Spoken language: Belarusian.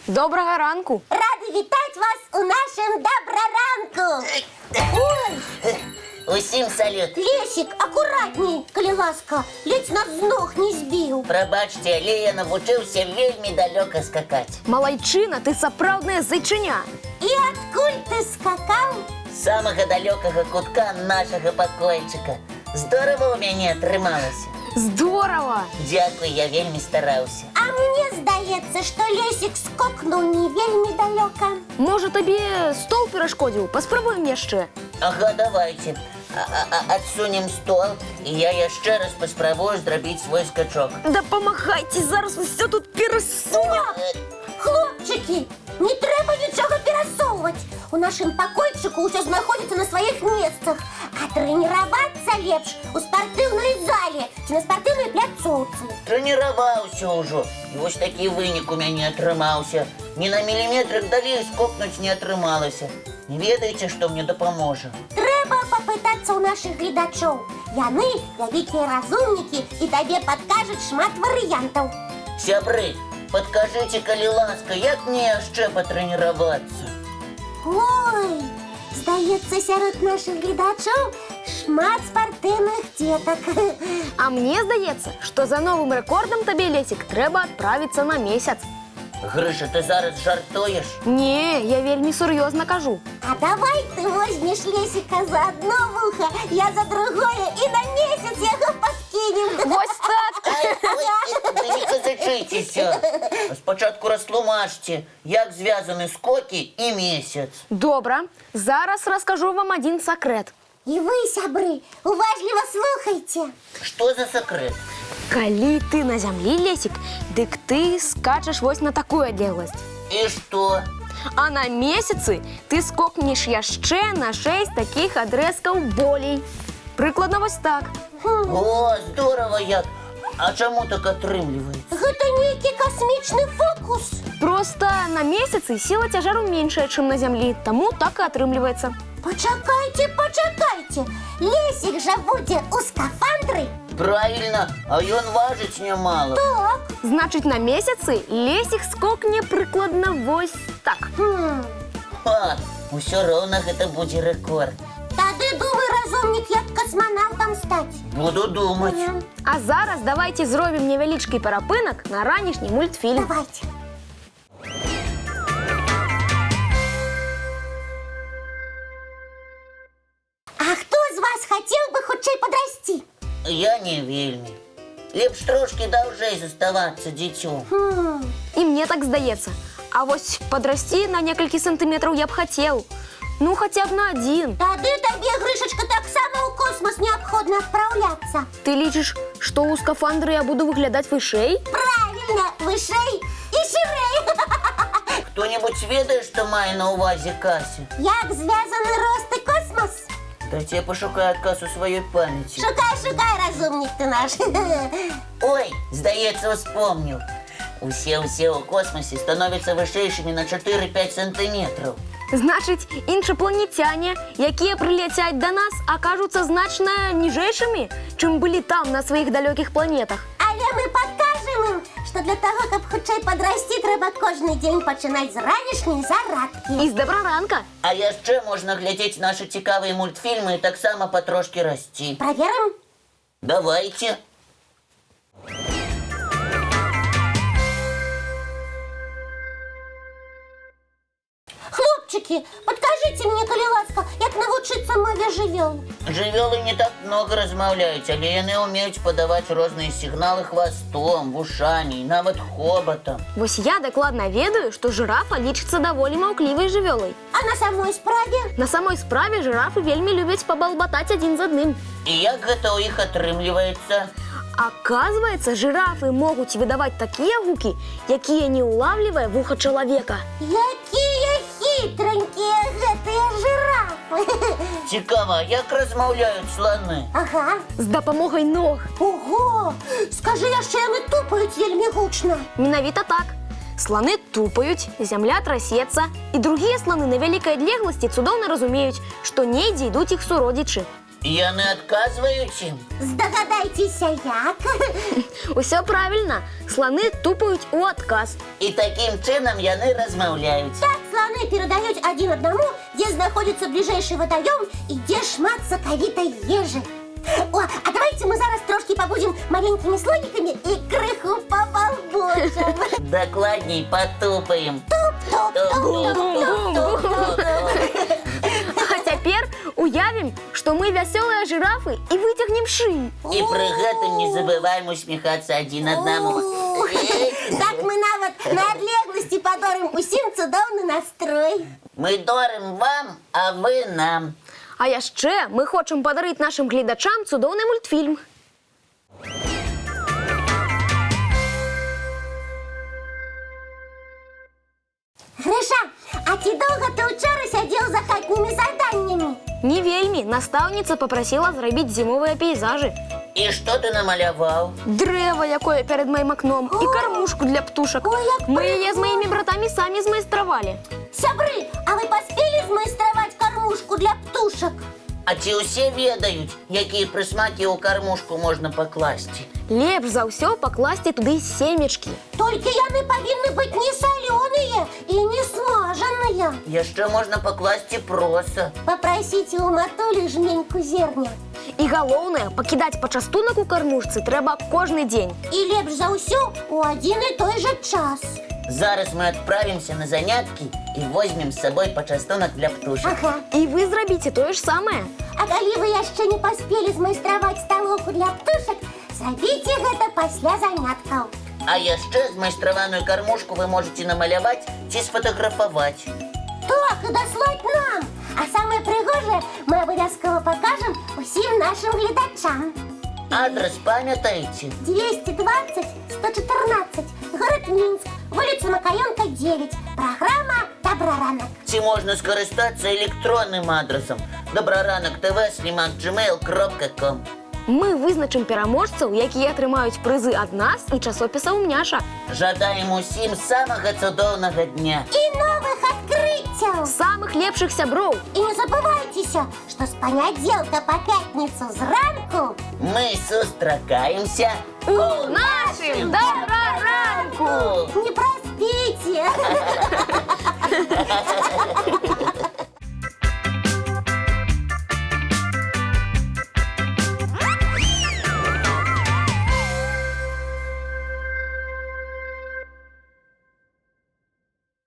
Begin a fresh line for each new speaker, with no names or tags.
Доброго ранку.
Рада вітати вас у нашому доброранку. Ой,
Усім салют.
Лесик, акуратней, коли ласка, ледь нас з ног не збив.
Пробачте, але я навчився вельми далеко скакати.
Малайчина, ти сапраўднае зайчиня.
І адкуль ти скакав?
З самого далекого кутка нашого покойчика. Здорово у мене атрымалося.
Здорово.
Дякую, я вельми старався.
А мені здається, що Лесик скокнув не вельми далеко.
Може, тобі стол перешкодив? Поспробуємо яще.
Ага, давайте. Отсунем стол, і я ще раз поспробую зробити свій скачок.
Допомагайте, зараз все тут пересунем.
Хлопчики, не треба нічого пересовувати. У нашому покойчику усе знаходиться на своїх місцях. А тренуватися лепш у спортивній залі чи на спортивній пляцовці.
Тренувався уже. І ось такий винік у мене отримався. Ні на міліметрик далі скокнуть не отрималося. Не ведаєте, що мені допоможе?
Треба попитатися у наших глядачів. Яны великі розумники і тобі підкажуть шмат варіантів.
Сябри, підкажіть, коли ласка, як мені ще потренуватися?
Ой, здається, серед наших глядачів шмат спортивних діток.
А мне здається, що за новим рекордом тобі, Лесик, треба відправитися на місяць.
Гриша, ти зараз жартуєш?
Ні, я вельми серйозно кажу.
А давай ты возьмешь Лесика за одно вухо, я за другое, и на месяц его подкинем.
Ось так.
Ой, ви не казачитеся. Спочатку розтлумачте, як зв'язані скоки і місяць.
Добре, зараз розкажу вам один секрет.
И вы, сябры, уважливо слухайте.
Що за секрет?
Коли ти на землі, Лесик, дик ти скачеш ось на таку одлеглость.
І що?
А на месяцы ты скокнешь яшчэ на 6 таких адрескаў болей. Прыкладна вось так.
О, здорово як. А чому так отрымлівається?
Это некий космичный фокус.
Просто на месяцы сила цяжару меншая, чым на зямлі, таму так і атрымліваецца.
Почекайте, почекайте. Лесик же будет у скафандры.
Правильно, а ён важить немало.
Так.
Значыць, на месяцы Лесик скокне прыкладна вось так.
Ха, усё роўна гэта будзе рэкорд.
Тады думай, разумник, як космонавтом стать.
Буду думаць.
А зараз давайте зробім невялічкі перапынак на ранішні мультфільм.
Давайте. А хто з вас хотів би хутчэй подрасти?
Я не вельмі. Лепш трошки даўжэй заставацца дзіцём.
І мне так здаецца. А вось падрасці на некалькі сантыметраў я б хацеў. Ну, хаця б на 1.
Тады табе, Грышачка, таксама ў космос неабходна адпраўляцца.
Ты лічыш, што ў скафандры я буду выглядаць вышэй?
Правильно, вышэй і шырэй.
Хто-небудзь ведае, што мае на ўвазе Кася?
Як звязаны рост і космос?
Дайце я пашукаю адказ у сваёй памяці.
Шукай, шукай, разумник ты наш.
Ой, здаецца, успомніў. Усе ў космосе становяцца вышэйшымі на 4-5 сантыметраў.
Значыць, іншапланетяне, якія прыляцяць да нас, акажуцца значна ніжэйшымі, чым былі там, на сваіх далёкіх планетах.
Але мы падкажам ім, што для таго, каб хутчэй падрасці, трэба кожны дзень пачынаць з ранішняй зарадкі.
І з добраранка.
А яшчэ можна глядзець нашы цікавыя мультфільмы і таксама патрошкі расці.
Праверым?
Давайте.
Хлопчики, подкажите мне, калі ласка, як навучыцца мове жывёл.
Жывёлы не так много размаўляюць, але яны ўмеюць падаваць розныя сігналы хвастом, вушамі і нават хобатам.
Вось я дакладна ведаю, што жырафа лічыцца даволі маўклівай жывёлай.
А на самой справе?
На самой справе жырафы вельмі любяць пабалбатаць адзін з адным.
І як гэта ў іх атрымліваецца?
Аказваецца, жырафы могуць выдаваць такія гукі, якія не ўлавлівае вуха чалавека.
Якія хітранькія гэтыя жырафы.
Цікава, як размаўляюць сланы?
Ага.
З дапамогай ног.
Ого! Скажы яшчэ, яны тупаюць вельмі гучна.
Менавіта так. Сланы тупаюць, зямля трасецца, і другія сланы на вялікай адлегласці цудоўна разумеюць, што недзе ідуць іх суродзічы.
Я не адказваюсь ім.
Здогадайтеся, як?
Усё правильно. Слоны тупают у отказ.
І таким чином яны размаўляюць.
Так слоны передают один одному, где находится ближайший водоем и где шмат соковитой ежи. О, а давайте мы зараз трошки побудем маленькими слониками и крыху поболбочем.
Дакладней потупаем.
А теперь уявим, что мы веселые жирафы и вытягнем шеи.
І пры гэтым не забываем усміхацца адзін аднаму.
Так мы нават на адлегласці падорым усім цудоўны настрой.
Мы дорым вам, а вы нам.
А яшчэ мы хочам падарыць нашим гледачам цудоўны мультфільм.
Грыша, а ці доўга ты ўчора сядзеў за хатнімі заданнямі?
Не вельмі, настаўніца папрасіла зрабіць зімовыя пейзажы.
І што ты намаляваў?
Дрэва, якое перед маім акном, і кармушку для птушак.
Ой, як
Мы яе з маімі братамі самі змайстравалі.
Сябры, а вы паспелі змайстраваць кормушку для птушак?
А ці ўсе ведаюць, якія прысмакі ў кармушку можна пакласці?
Лепш за ўсё пакласці туды семечкі.
Толькі яны павінны быць не салёныя і не смажаныя.
Яшчэ можна пакласці проса.
Папрасіце ў матулі жменьку зерня.
І галоўнае, пакідаць пачастунак у кармушцы трэба кожны дзень.
І лепш за ўсё у адзін і той жа час.
Зараз мы адправімся на заняткі і возьмем з сабой пачастунак для птушак.
Ага.
І вы зрабіце тое ж самае.
А калі вы яшчэ не паспелі змайстраваць сталоўку для птушак, зрабіце гэта пасля заняткаў.
А яшчэ змайстраваную кармушку вы можете намаляваць ці сфотаграфаваць.
Так, і даслаць нам. А самае прыгожае мы абавязкова пакажам усім нашым гледачам.
Адрес памятаеце?
220 114, город Минск, улица Макаёнка, 9. Программа «Доброранок».
Ці можна скарыстацца электронным адресам добраранок.tv@gmail.com.
Мы вызначым пераможцаў, якія атрымаюць прызы ад нас і часопісаў «Няша».
Жадаем усім самага цудоўнага дня.
И новых открытий.
Самых лепшых сяброў.
И не забывайтеся, что с понедельника по пятницу зранку
Мы сустракаемся
У нашым добраранку!
не проспите.